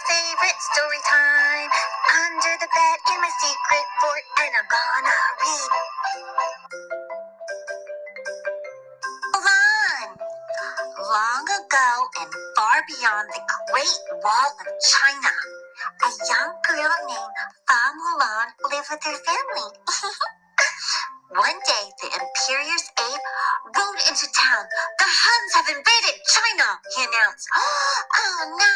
favorite story time. Under the bed in my secret fort, and I'm gonna read. Mulan. Long ago and far beyond the Great Wall of China, a young girl named Hua Mulan lived with her family. One day, the Imperious aide rode into town. The Huns have invaded China, he announced. Oh no!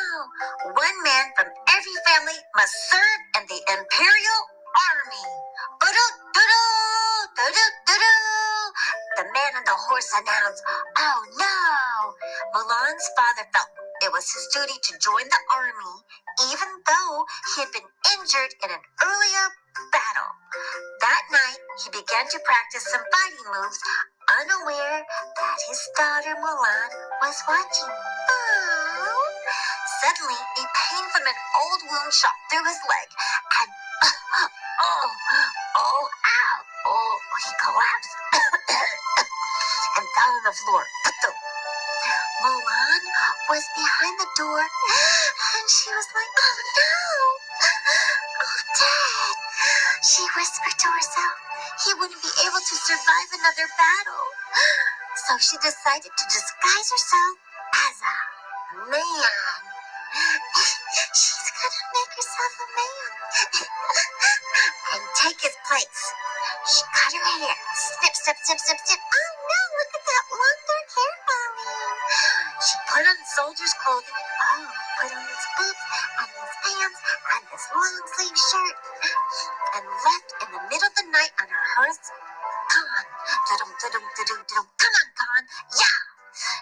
One man from every family must serve in the Imperial Army. The man on the horse announced. Oh no! Mulan's father felt it was his duty to join the army, even though he had been injured in an earlier battle. That night, he began to practice some fighting moves, unaware that his daughter Mulan was watching. Oh. Suddenly, a pain from an old wound shot through his leg, and he collapsed and fell on the floor. Mulan was behind the door, and she was like, oh no, dead. She whispered to herself he wouldn't be able to survive another battle. So she decided to disguise herself as a man. She's gonna make herself a man and take his place. She cut her hair. Snip, snip, snip, snip, snip. Oh no, look at that long dark hair falling. She put on soldier's clothing. Oh, put on his boots and his pants and this long sleeve shirt, and left in the middle of the night on her horse. Come on, Khan. Yeah!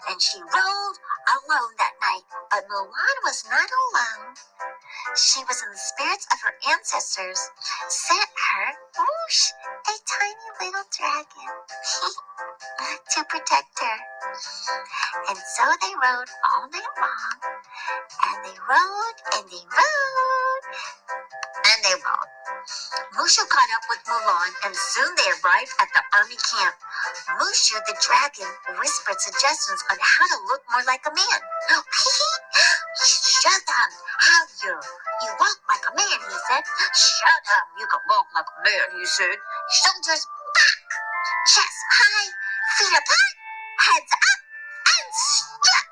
And she rode alone that night. But Mulan was not alone. She was in the spirits of her ancestors, sent her, whoosh, a tiny little dragon to protect her. And so they rode all night long, and they rode, and they rode, and they rode. Mushu caught up with Mulan, and soon they arrived at the army camp. Mushu, the dragon, whispered suggestions on how to look more like a man. Shut up, how you? You walk like a man, he said. Shut up, you can walk like a man, he said. Shoulders back, chest high, feet apart, heads up, and strut.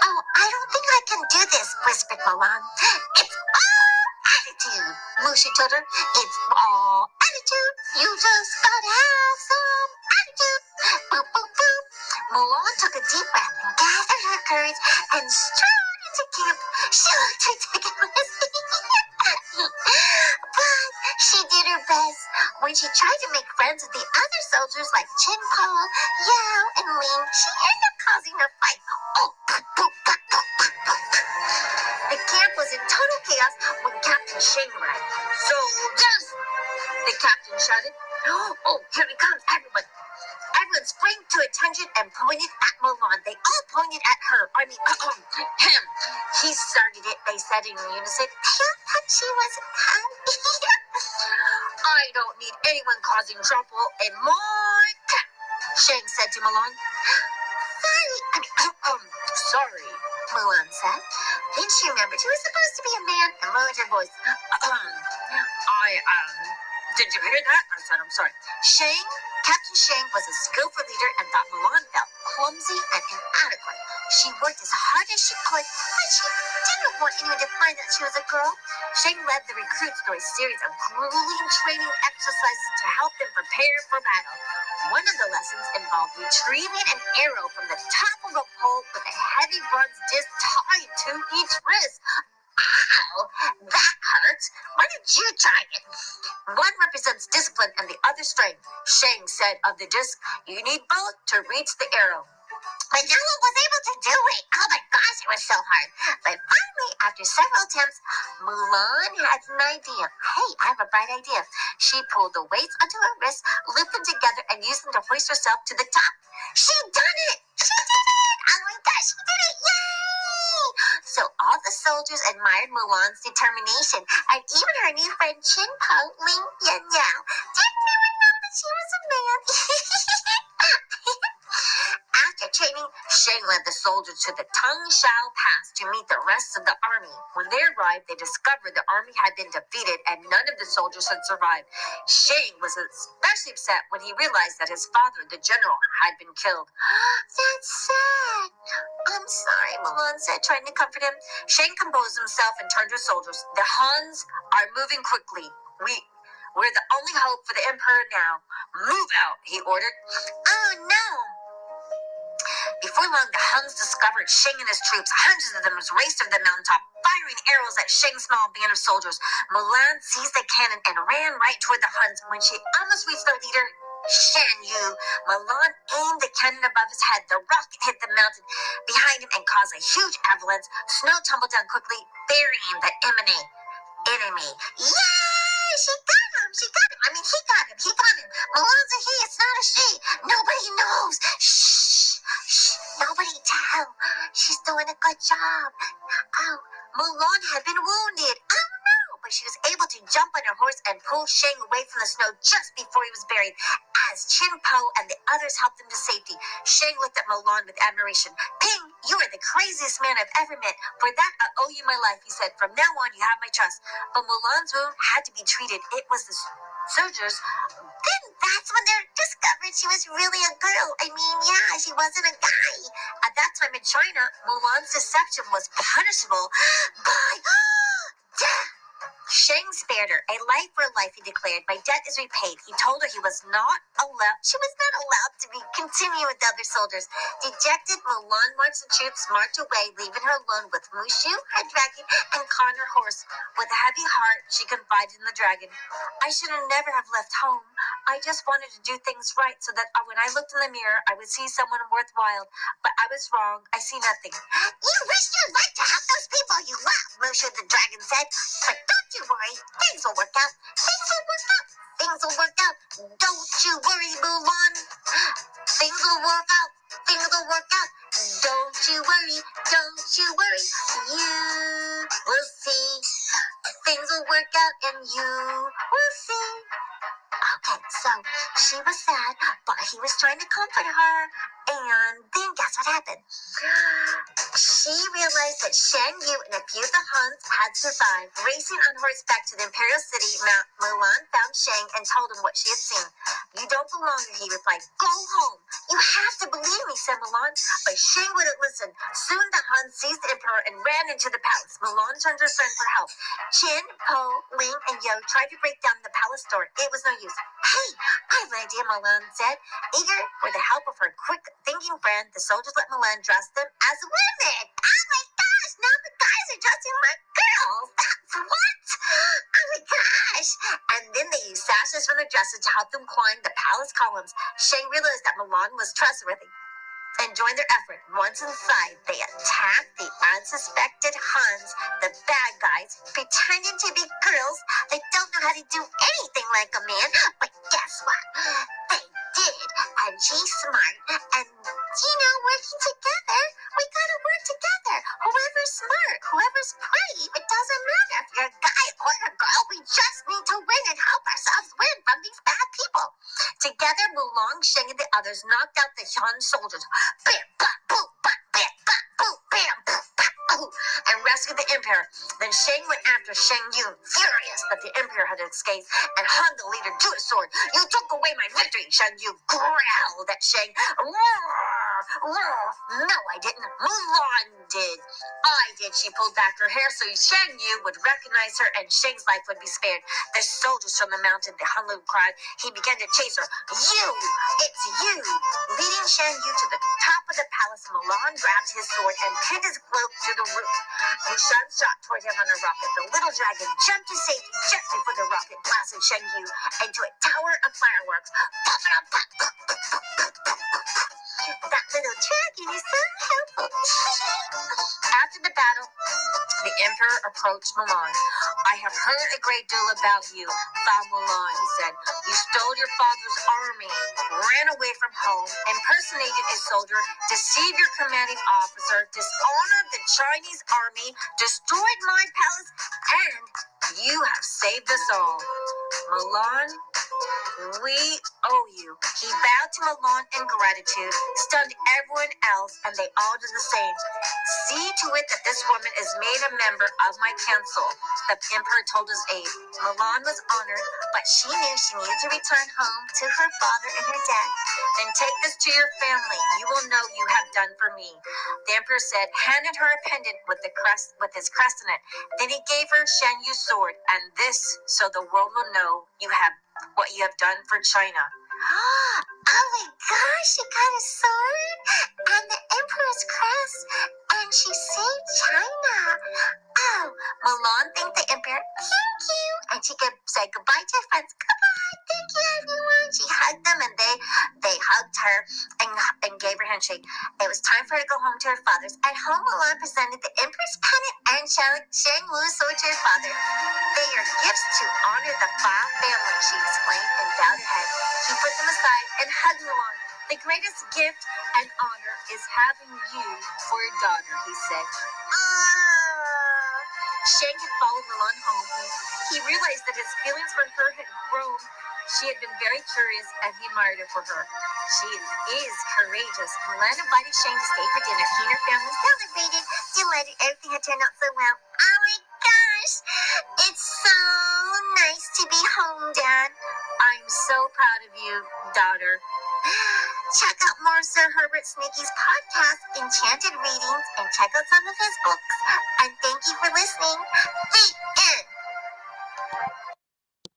Oh, I don't think I can do this, whispered Mulan. It's all attitude, Mushu told her. It's all attitude. You just gotta have some attitude. Boop, boop, boop. Mulan took a deep breath and gathered her courage and strode into camp. She looked ridiculous. But she did her best. When she tried to make friends with the other soldiers like Chin Po, Yao, and Ling, she ended up causing a fight. Oh, boop, boop, boop, boop, boop, boop. The camp was in total chaos when Captain Shang arrived. Soldiers! The captain shouted. Oh, here he comes, everyone. Everyone sprang to attention and pointed at Mulan. They all pointed at her. Him. He started it, they said in unison. But she wasn't happy. I don't need anyone causing trouble in my camp, Shang said to Mulan. Sorry, Mulan said. Then she remembered she was supposed to be a man and lowered her voice. Did you hear that? I said, I'm sorry. Captain Shang was a skillful leader and thought Mulan felt clumsy and inadequate. She worked as hard as she could, but she didn't want anyone to find that she was a girl. Shang led the recruits through a series of grueling training exercises to help them prepare for battle. One of the lessons involved retrieving an arrow from the top of a pole with a heavy bronze disc tied to each wrist. Ow, that hurts. Why did you try it? One represents discipline and the other strength. Shang said of the disc, you need both to reach the arrow. But no one was able to do it. Oh my gosh, it was so hard. But finally, after several attempts, Mulan had an idea. Hey, I have a bright idea. She pulled the weights onto her wrists, looped them together, and used them to hoist herself to the top. She done it! She did it! Oh my gosh, she did it! Yay! So all the soldiers admired Mulan's determination, and even her new friend Chin Po, Ling, and Yao didn't even know that she was a man. After training, Shang Shang led the soldiers to the Shao Pass to meet the rest of the army. When they arrived, they discovered the army had been defeated and none of the soldiers had survived. Shang was especially upset when he realized that his father, the general, had been killed. That's sad. I'm sorry, Mulan said, trying to comfort him. Shang composed himself and turned to his soldiers. The Huns are moving quickly. We're the only hope for the emperor now. Move out, he ordered. Oh, no. Before long, the Huns discovered Shang and his troops. Hundreds of them raced over the mountaintop, firing arrows at Shang's small band of soldiers. Mulan seized the cannon and ran right toward the Huns. When she almost reached their leader, Shan Yu, Mulan aimed the cannon above his head. The rocket hit the mountain behind him and caused a huge avalanche. Snow tumbled down quickly, burying the enemy. Yay! She got him! She got him! I mean, he got him! He got him! Mulan's a he, it's not a she! Nobody knows! Shh! Shh! Nobody tell! She's doing a good job! Oh, Mulan had been wounded! Oh no! But she was able to jump on her horse and pull Shang away from the snow just before he was buried. As Chin Po and the others helped him to safety, Shang looked at Mulan with admiration. Ping, you are the craziest man I've ever met. For that, I owe you my life, he said. From now on, you have my trust. But Mulan's wound had to be treated. It was the soldiers. Then that's when they discovered she was really a girl. I mean, yeah, she wasn't a guy. At that time in China, Mulan's deception was punishable by death. Shang spared her. A life for a life, he declared. My debt is repaid. He told her she was not allowed to continue with the other soldiers. Dejected, Mulan watched the troops march away, leaving her alone with Mushu, her dragon, and Khan, her horse. With a heavy heart, she confided in the dragon. I should have never have left home. I just wanted to do things right so that when I looked in the mirror, I would see someone worthwhile. But I was wrong. I see nothing. You wish you'd like to have those people you love, Mushu the dragon said. But don't you worry. Things will work out. Things will work out. Things will work out. Don't you worry, Mulan. Things will work out. Things will work out. Don't you worry. Don't you worry. You will see. Things will work out and you will see. Okay, so she was sad, but he was trying to comfort her. And then guess what happened? She realized that Shan Yu and a few of the Huns had survived. Racing on horseback to the imperial city, Mulan found Shang and told him what she had seen. You don't belong here, he replied. Go home. You have to believe me, said Mulan. But Shang wouldn't listen. Soon the Huns seized the emperor and ran into the palace. Mulan turned to her friend for help. Chin, Po, Ling, and Yo tried to break down the palace door. It was no use. Hey, I have an idea, Mulan said. Eager for the help of her quick-thinking friend, the soldiers let Mulan dress them as women. Oh my gosh, now the guys are dressing like girls. That's what? Oh my gosh. And then they used sashes from their dresses to help them climb the palace columns. Shang realized that Mulan was trustworthy and joined their effort. Once inside, they attacked the unsuspected Huns, the bad guys, pretending to be girls. They don't know how to do anything like a man, but guess what? They did, and she's smart, and working together, we gotta work together. Whoever's smart, whoever's pretty, it doesn't matter if you're a guy or a girl, we just need to win and help ourselves win from these bad people. Together, Mulan, Shang, and the others knocked out the Han soldiers. Bam, bam, boom, bam, bam, bam, boom, bam, boom, bam, boom, and rescued the emperor. Then Shang went after Shang Yu, furious that the emperor had escaped, and Han, the leader, drew his sword. You took away my victory, Shang Yu growled at Shang. No, I didn't. Mulan did. I did. She pulled back her hair so Shang Yu would recognize her and Shang's life would be spared. The soldiers from the mountain, the Han Lu cried. He began to chase her. You! It's you! Leading Shang Yu to the top of the palace, Mulan grabbed his sword and pinned his cloak to the roof. Mushan shot toward him on a rocket. The little dragon jumped to safety just before the rocket blasted Shang Yu into a tower of fireworks. Pop it up, pop, pop, pop, pop, pop, pop. That little dragon is so helpful. After the battle, the emperor approached Mulan. I have heard a great deal about you, Hua Mulan, he said. You stole your father's army, ran away from home, impersonated a soldier, deceived your commanding officer, dishonored the Chinese army, destroyed my palace, and you have saved us all. Mulan, We owe you. He bowed to Mulan in gratitude, stunned everyone else, and they all did the same. See to it that this woman is made a member of my council, the emperor told his aide. Mulan was honored, but she knew she needed to return home to her father and her dad. Then take this to your family. You will know you have done for me. The emperor said, handed her a pendant with his crest in it. Then he gave her Shen Yu's sword, and this so the world will know you have what you have done for China. Oh my gosh, she got a sword and the emperor's crest, and she saved China. Oh, Mulan thanked the emperor. Thank you. And she could say goodbye to her friends. Goodbye. Thank you, everyone. She hugged them, and they hugged her and gave her a handshake. It was time for her to go home to her father's. At home, Mulan presented the emperor's pendant and Shang Wu's sword to her father. They are gifts to honor the Fa family, she explained, and bowed her head. He put them aside and hugged Mulan. The greatest gift and honor is having you for a daughter, he said. Shang had followed Mulan home. He realized that his feelings for her had grown. She had been very curious, and he admired her for her. She is courageous. Mulan invited Shang to stay for dinner. He and her family celebrated, delighted. Everything had turned out so well. Oh my gosh! It's so nice to be home, Dad. I'm so proud of you, daughter. Check out more Sir Herbert Sneaky's podcast, Enchanted Readings, and check out some of his books. And thank you for listening. The end.